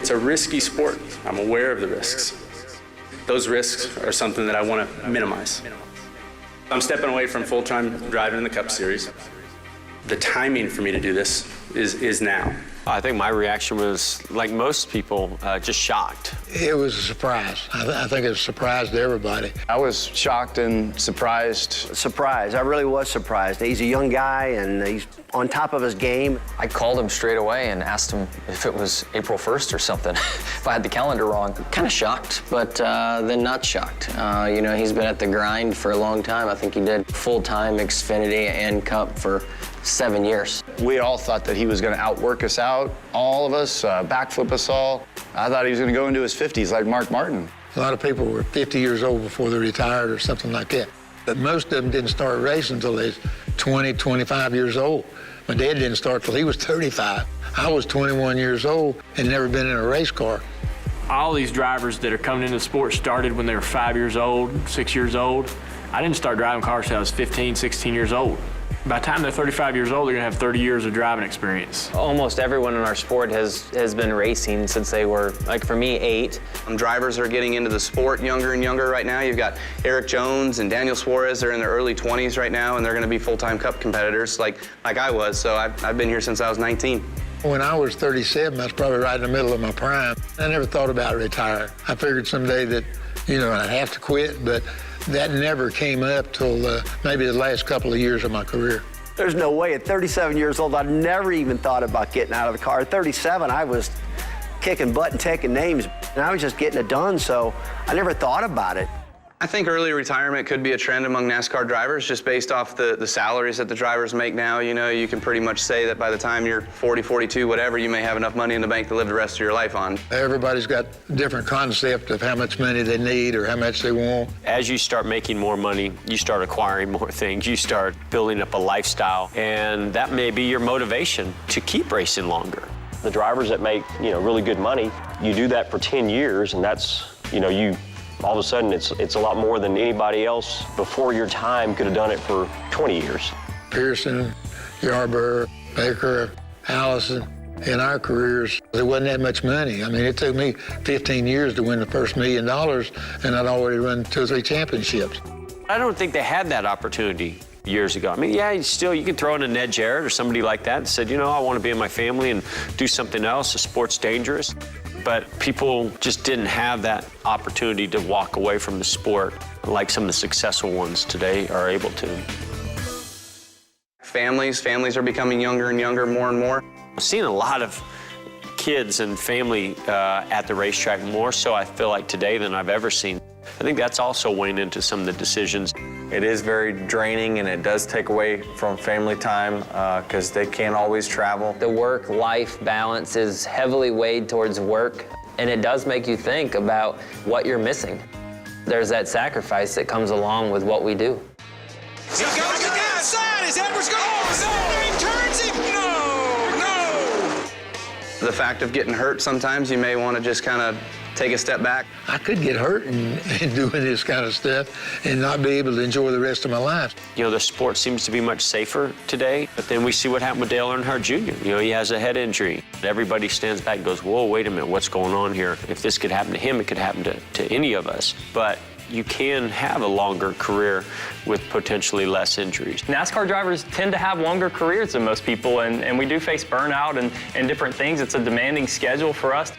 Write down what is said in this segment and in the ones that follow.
It's a risky sport. I'm aware of the risks. Those risks are something that I want to minimize. I'm stepping away from full-time driving in the Cup Series. The timing for me to do this is now. I think my reaction was, like most people, just shocked. It was a surprise. I think it was a surprise to everybody. I was shocked and surprised. Surprised. I really was surprised. He's a young guy, and he's on top of his game. I called him straight away and asked him if it was April 1st or something, if I had the calendar wrong. Kind of shocked, but then not shocked. You know, he's been at the grind for a long time. I think he did full-time Xfinity and Cup for 7 years. We all thought that he was going to outwork us out, all of us, backflip us all. I thought he was going to go into his 50s like Mark Martin. A lot of people were 50 years old before they retired or something like that. But most of them didn't start racing until they was 20, 25 years old. My dad didn't start till he was 35. I was 21 years old and never been in a race car. All these drivers that are coming into the sport started when they were 5 years old, 6 years old. I didn't start driving cars till I was 15, 16 years old. By the time they're 35 years old, they're gonna have 30 years of driving experience. Almost everyone in our sport has been racing since they were, like for me, 8. Drivers are getting into the sport younger and younger right now. You've got ARIC Jones and Daniel Suarez. They're in their early 20s right now, and they're gonna be full-time Cup competitors like I was, so I've been here since I was 19. When I was 37, I was probably right in the middle of my prime. I never thought about retiring. I figured someday that, you know, I'd have to quit, but that never came up till maybe the last couple of years of my career. There's no way. At 37 years old, I never even thought about getting out of the car. At 37, I was kicking butt and taking names, and I was just getting it done, so I never thought about it. I think early retirement could be a trend among NASCAR drivers just based off the salaries that the drivers make now. You know, you can pretty much say that by the time you're 40, 42, whatever, you may have enough money in the bank to live the rest of your life on. Everybody's got a different concept of how much money they need or how much they want. As you start making more money, you start acquiring more things, you start building up a lifestyle, and that may be your motivation to keep racing longer. The drivers that make, you know, really good money, you do that for 10 years, and that's, you know, all of a sudden, it's a lot more than anybody else before your time could have done it for 20 years. Pearson, Yarborough, Baker, Allison, in our careers, there wasn't that much money. I mean, it took me 15 years to win the first $1 million, and I'd already run 2 or 3 championships. I don't think they had that opportunity years ago. I mean, yeah, you can throw in a Ned Jarrett or somebody like that and said, you know, I want to be in my family and do something else. The sport's dangerous. But people just didn't have that opportunity to walk away from the sport like some of the successful ones today are able to. Families are becoming younger and younger more and more. I've seen a lot of kids and family at the racetrack, more so I feel like today than I've ever seen. I think that's also weighing into some of the decisions. It is very draining, and it does take away from family time because they can't always travel. The work-life balance is heavily weighed towards work, and it does make you think about what you're missing. There's that sacrifice that comes along with what we do. He goes to the outside. Is Edwards going? Oh, no! He turns him. No! The fact of getting hurt, sometimes you may want to just kind of take a step back. I could get hurt in doing this kind of stuff and not be able to enjoy the rest of my life. You know, the sport seems to be much safer today, but then we see what happened with Dale Earnhardt Jr. You know, he has a head injury. Everybody stands back and goes, whoa, wait a minute, what's going on here? If this could happen to him, it could happen to any of us. But you can have a longer career with potentially less injuries. NASCAR drivers tend to have longer careers than most people, and we do face burnout and different things. It's a demanding schedule for us.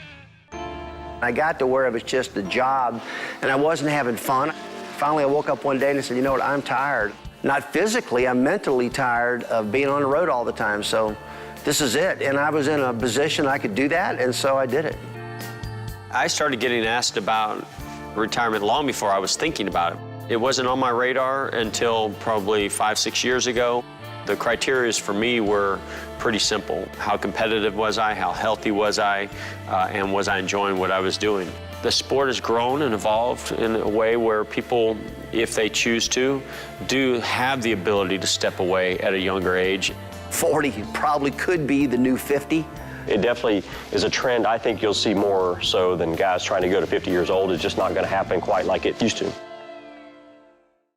I got to where it was just a job, and I wasn't having fun. Finally, I woke up one day and I said, you know what, I'm tired. Not physically, I'm mentally tired of being on the road all the time, so this is it. And I was in a position I could do that, and so I did it. I started getting asked about retirement long before I was thinking about it. It wasn't on my radar until probably 5, 6 years ago. The criteria for me were pretty simple. How competitive was I? How healthy was I? And was I enjoying what I was doing? The sport has grown and evolved in a way where people, if they choose to, do have the ability to step away at a younger age. 40 probably could be the new 50. It definitely is a trend I think you'll see more so than guys trying to go to 50 years old. It's just not going to happen quite like it used to.